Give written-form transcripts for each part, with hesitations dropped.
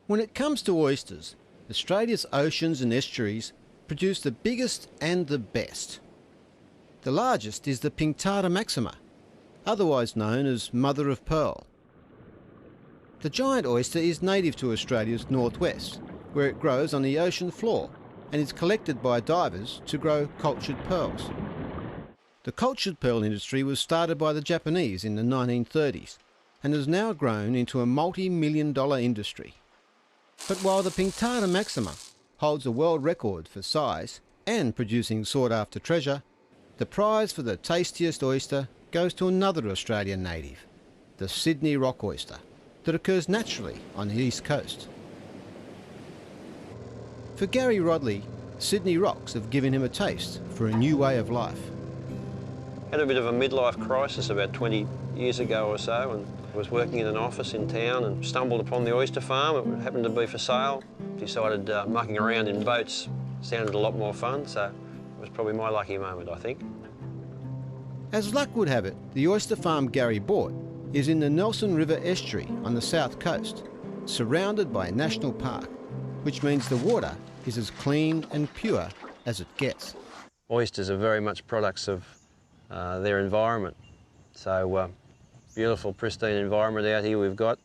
When it comes to oysters, Australia's oceans and estuaries produce the biggest and the best. The largest is the Pinctada maxima, otherwise known as mother of pearl. The giant oyster is native to Australia's northwest, where it grows on the ocean floor and is collected by divers to grow cultured pearls. The cultured pearl industry was started by the Japanese in the 1930s and has now grown into a multi-million-dollar industry. But while the Pinctada maxima holds a world record for size and producing sought-after treasure, the prize for the tastiest oyster goes to another Australian native, the Sydney rock oyster, that occurs naturally on the east coast. For Gary Rodley, Sydney rocks have given him a taste for a new way of life. Had a bit of a midlife crisis about 20 years ago or so, and I was working in an office in town and stumbled upon the oyster farm. It happened to be for sale. Decided mucking around in boats sounded a lot more fun, so it was probably my lucky moment, I think. As luck would have it, the oyster farm Gary bought is in the Nelson River estuary on the south coast, surrounded by a national park, which means the water is as clean and pure as it gets. Oysters are very much products of their environment. So beautiful, pristine environment out here we've got.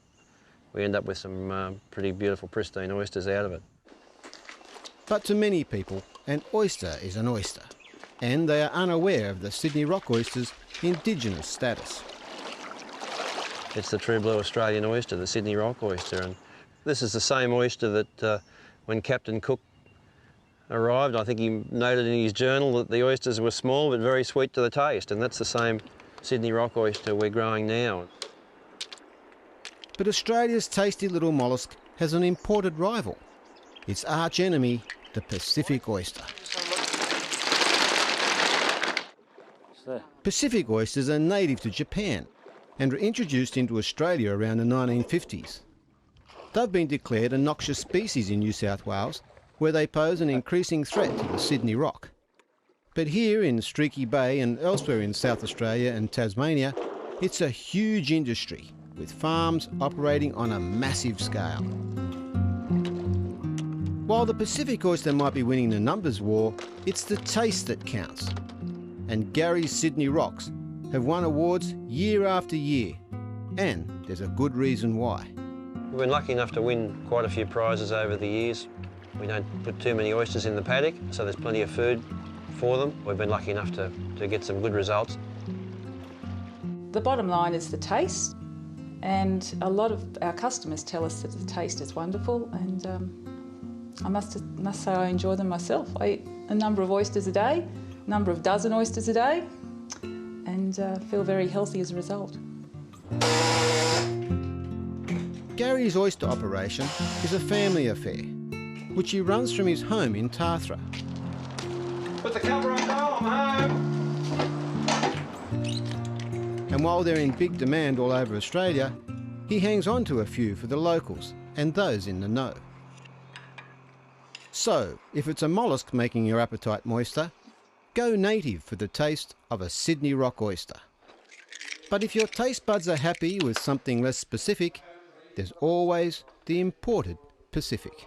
We end up with some pretty beautiful, pristine oysters out of it. But to many people, an oyster is an oyster, and they are unaware of the Sydney rock oyster's indigenous status. It's the true blue Australian oyster, the Sydney rock oyster, and this is the same oyster that when Captain Cook arrived, I think he noted in his journal that the oysters were small but very sweet to the taste, and that's the same Sydney rock oyster we're growing now. But Australia's tasty little mollusk has an imported rival. Its arch enemy, the Pacific oyster. Pacific oysters are native to Japan and were introduced into Australia around the 1950s. They've been declared a noxious species in New South Wales, where they pose an increasing threat to the Sydney rock. But here in Streaky Bay and elsewhere in South Australia and Tasmania, it's a huge industry, with farms operating on a massive scale. While the Pacific oyster might be winning the numbers war, it's the taste that counts. And Gary's Sydney rocks have won awards year after year, and there's a good reason why. We've been lucky enough to win quite a few prizes over the years. We don't put too many oysters in the paddock, so there's plenty of food for them. We've been lucky enough to get some good results. The bottom line is the taste, and a lot of our customers tell us that the taste is wonderful, and I must say I enjoy them myself. I eat a number of oysters a day, a number of dozen oysters a day, and feel very healthy as a result. Gary's oyster operation is a family affair, which he runs from his home in Tathra. Put the cover on now, I'm home! And while they're in big demand all over Australia, he hangs on to a few for the locals and those in the know. So, if it's a mollusk making your appetite moister, go native for the taste of a Sydney rock oyster. But if your taste buds are happy with something less specific, there's always the imported Pacific.